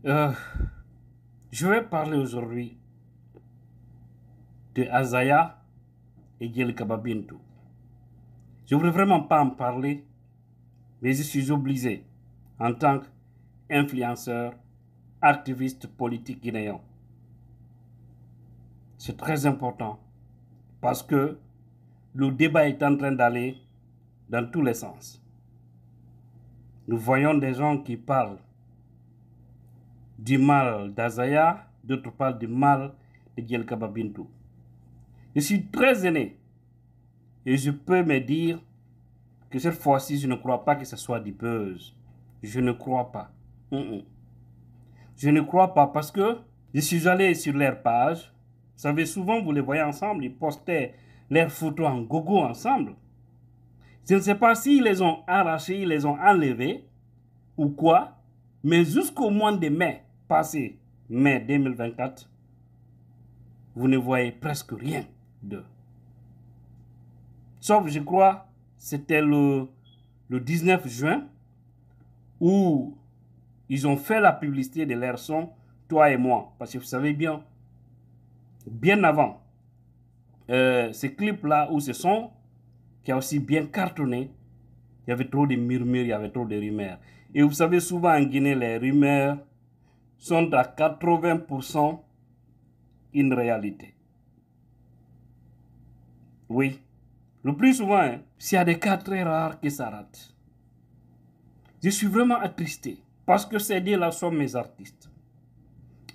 Euh, je vais parler aujourd'hui de Azaya et Djel Kababintou. Je ne voudrais vraiment pas en parler, mais je suis obligé en tant qu'influenceur, activiste politique guinéen. C'est très important parce que le débat est en train d'aller dans tous les sens. Nous voyons des gens qui parlent du mal d'Azaya, d'autres parlent du mal de Djel Kababintou. Je suis très aîné et je peux me dire que cette fois-ci, je ne crois pas que ce soit du buzz. Je ne crois pas. Je ne crois pas parce que je suis allé sur leur page. Vous savez, souvent, vous les voyez ensemble. Ils postaient leurs photos en gogo ensemble. Je ne sais pas s'ils les ont arrachés, ils les ont enlevés ou quoi. Mais jusqu'au mois de mai passé, mai 2024, vous ne voyez presque rien d'eux. Sauf, je crois, c'était le 19 juin où ils ont fait la publicité de leur son, toi et moi. Parce que vous savez bien, bien avant, ce clip-là ou ce son, qui a aussi bien cartonné, il y avait trop de murmures, il y avait trop de rumeurs. Et vous savez, souvent en Guinée, les rumeurs sont à 80% une réalité. Oui. Le plus souvent, hein, s'il y a des cas très rares que ça rate. Je suis vraiment attristé parce que ces deux-là sont mes artistes.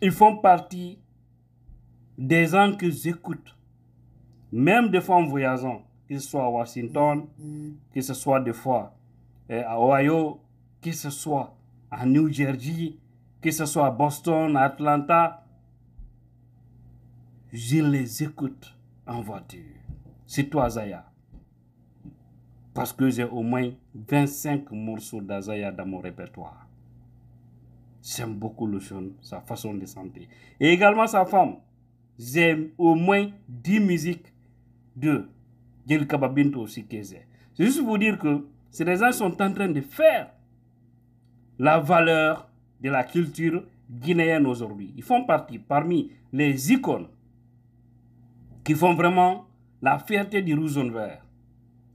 Ils font partie des gens que j'écoute, même des fois en voyageant, que ce soit à Washington, que ce soit des fois à Ohio, que ce soit à New Jersey, que ce soit à Boston, à Atlanta, je les écoute en voiture. C'est toi, Zaya. Parce que j'ai au moins 25 morceaux d'Azaya dans mon répertoire. J'aime beaucoup le jeune, sa façon de chanter. Et également sa femme. J'aime au moins 10 musiques de Djel Kababintou aussi que j'ai. C'est juste pour vous dire que ces gens sont en train de faire la valeur de la culture guinéenne aujourd'hui. Ils font partie parmi les icônes qui font vraiment la fierté du rouge jaune vert.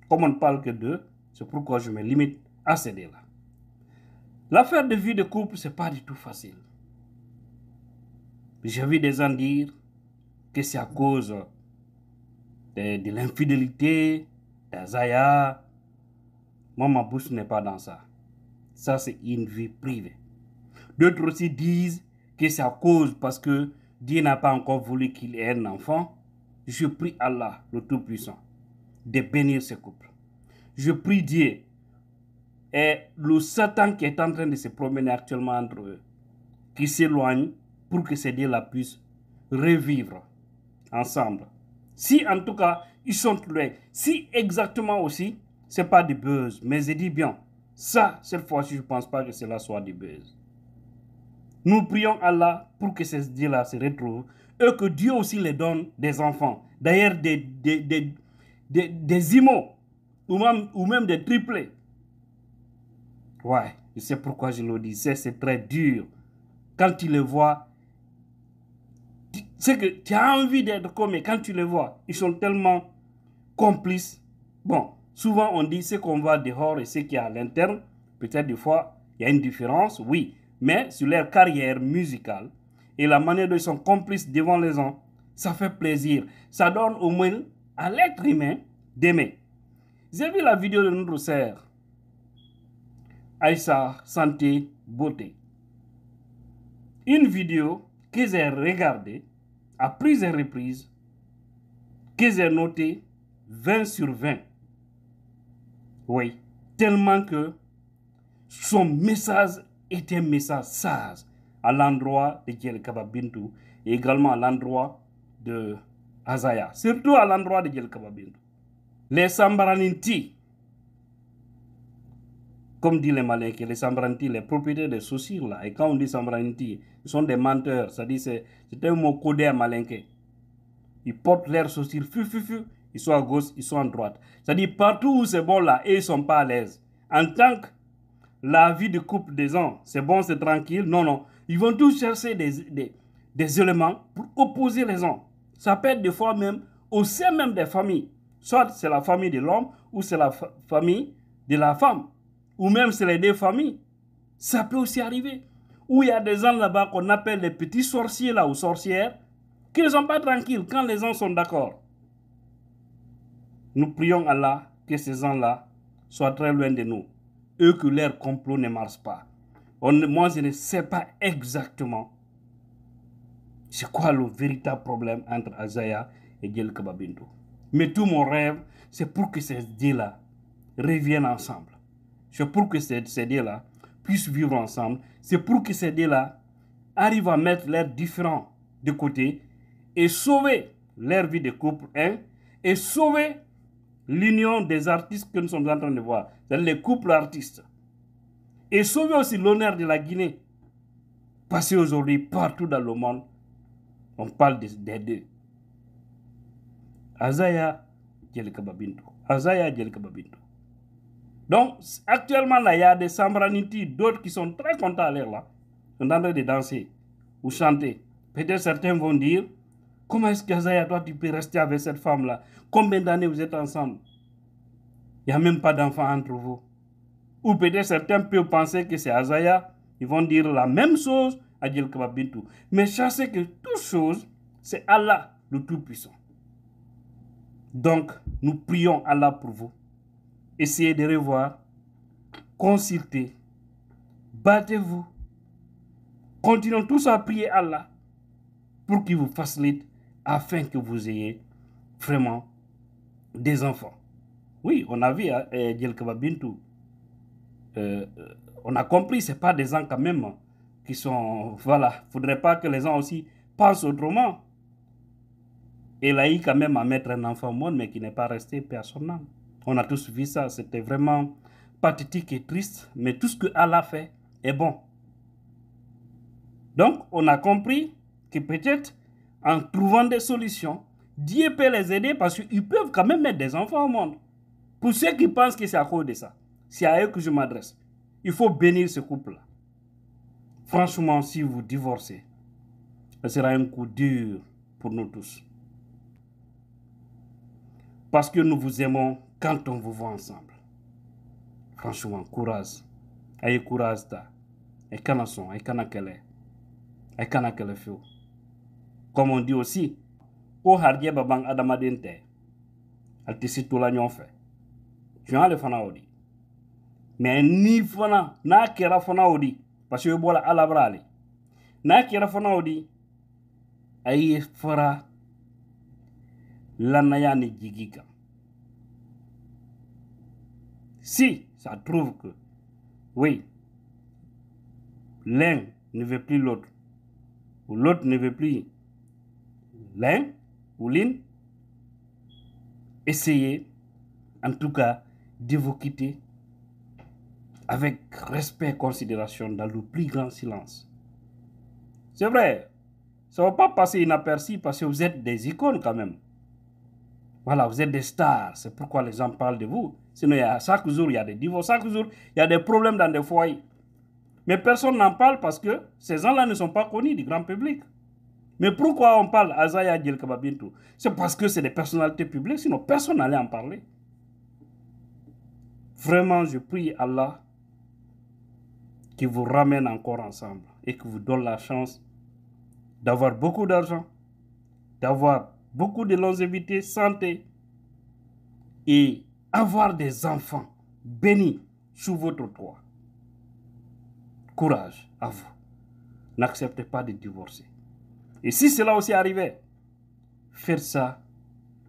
Comme on ne parle que d'eux, c'est pourquoi je me limite à ces deux-là. L'affaire de vie de couple, ce n'est pas du tout facile. J'ai vu des gens dire que c'est à cause de l'infidélité d'Azaya. Moi, ma bouche n'est pas dans ça. Ça, c'est une vie privée. D'autres aussi disent que c'est à cause parce que Dieu n'a pas encore voulu qu'il ait un enfant. Je prie Allah, le Tout-Puissant, de bénir ce couple. Je prie Dieu et le Satan qui est en train de se promener actuellement entre eux, qui s'éloigne pour que ces deux-là puissent revivre ensemble. Si en tout cas, ils sont loin, si exactement aussi, ce n'est pas du buzz, mais je dis bien, ça, cette fois-ci, je ne pense pas que cela soit du buzz. Nous prions Allah pour que ces dieux-là se retrouvent et que Dieu aussi les donne des enfants. D'ailleurs, des imos ou même des triplés. Ouais, je sais pourquoi je le dis. C'est très dur. Quand tu les vois, c'est que tu as envie d'être comme eux. Quand tu les vois, ils sont tellement complices. Bon, souvent on dit ce qu'on voit dehors et ce qu'il y a à l'interne. Peut-être des fois, il y a une différence, oui. Mais sur leur carrière musicale et la manière dont ils sont complices devant les gens, ça fait plaisir. Ça donne au moins à l'être humain d'aimer. J'ai vu la vidéo de notre sœur, Aïssa Santé Beauté. Une vidéo que j'ai regardée à plusieurs reprises, que j'ai notée 20 sur 20. Oui, tellement que son message était un message sage à l'endroit de Djel Kababintou et également à l'endroit de Azaya, surtout à l'endroit de Djel Kababintou. Les Sambaraniti, comme disent les Malinké, les Sambaraniti, les propriétaires des saucires là, et quand on dit Sambaraniti, ils sont des menteurs, c'est-à-dire c'est un mot codé à Malinké. Ils portent leurs saucires, ils sont à gauche, ils sont à droite. C'est-à-dire partout où c'est bon là, et ils ne sont pas à l'aise. En tant que la vie de couple des gens, c'est bon, c'est tranquille. Non, non. Ils vont tous chercher des éléments pour opposer les gens. Ça peut être des fois même au sein même des familles. Soit c'est la famille de l'homme ou c'est la famille de la femme. Ou même c'est les deux familles. Ça peut aussi arriver. Où il y a des gens là-bas qu'on appelle les petits sorciers là ou sorcières qui ne sont pas tranquilles quand les gens sont d'accord. Nous prions Allah que ces gens-là soient très loin de nous. Eux que leur complot ne marche pas. Moi, je ne sais pas exactement c'est quoi le véritable problème entre Azaya et Djelkaba Bintou. Mais tout mon rêve, c'est pour que ces deux-là reviennent ensemble. C'est pour que ces deux-là puissent vivre ensemble. C'est pour que ces deux-là arrivent à mettre leurs différends de côté et sauver leur vie de couple, et sauver l'union des artistes que nous sommes en train de voir, c'est-à-dire les couples artistes. Et sauver aussi l'honneur de la Guinée. Parce qu'aujourd'hui, partout dans le monde, on parle des deux. Azaya Djelkaba Bintou. Azaya Djelkaba Bintou. Donc, actuellement, là, il y a des Sambraniti, d'autres qui sont très contents à l'air là. Ils sont en train de danser ou chanter. Peut-être certains vont dire, comment est-ce qu'Azaya, toi, tu peux rester avec cette femme-là? Combien d'années vous êtes ensemble? Il n'y a même pas d'enfants entre vous. Ou peut-être certains peuvent penser que c'est Azaya. Ils vont dire la même chose à Djelkaba Bintou. Mais sachez que toutes choses, c'est Allah, le Tout-Puissant. Donc, nous prions Allah pour vous. Essayez de revoir, consultez, battez-vous. Continuons tous à prier Allah pour qu'il vous facilite afin que vous ayez vraiment des enfants. Oui, on a vu Djelkaba Bintou. On a compris, ce n'est pas des gens quand même qui sont... Voilà, il ne faudrait pas que les gens aussi pensent autrement. Elle a eu quand même à mettre un enfant au monde, mais qui n'est pas resté personnel. On a tous vu ça, c'était vraiment pathétique et triste, mais tout ce que Allah fait est bon. Donc, on a compris que peut-être en trouvant des solutions, Dieu peut les aider parce qu'ils peuvent quand même mettre des enfants au monde. Pour ceux qui pensent que c'est à cause de ça, c'est à eux que je m'adresse. Il faut bénir ce couple-là. Franchement, si vous divorcez, ce sera un coup dur pour nous tous. Parce que nous vous aimons quand on vous voit ensemble. Franchement, courage. Ayez courage. Et canasson, et canakele. Et canakele fio. Comme on dit aussi, o hardie babang adamadente. Altisi tola nyonfe. Tu as le fana odi. Mais ni fana, na kera fana odi. Parce que bola alabrali. Na kera fana odi. Aye fara lanayani jigika. Si ça trouve que, oui, l'un ne veut plus l'autre, ou l'autre ne veut plus l'un ou l'une, essayez en tout cas de vous quitter avec respect et considération dans le plus grand silence. C'est vrai, ça ne va pas passer inaperçu parce que vous êtes des icônes quand même. Voilà, vous êtes des stars, c'est pourquoi les gens parlent de vous. Sinon, chaque jour, il y a des divorces, chaque jour, il y a des problèmes dans des foyers. Mais personne n'en parle parce que ces gens-là ne sont pas connus du grand public. Mais pourquoi on parle Azaya Djelkaba Bintou? C'est parce que c'est des personnalités publiques, sinon personne n'allait en parler. Vraiment, je prie Allah qui vous ramène encore ensemble et qui vous donne la chance d'avoir beaucoup d'argent, d'avoir beaucoup de longévité, santé et avoir des enfants bénis sous votre toit. Courage à vous. N'acceptez pas de divorcer. Et si cela aussi arrivait, faites ça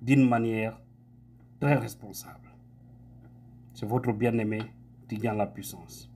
d'une manière très responsable. C'est votre bien-aimé Tidjane La Puissance.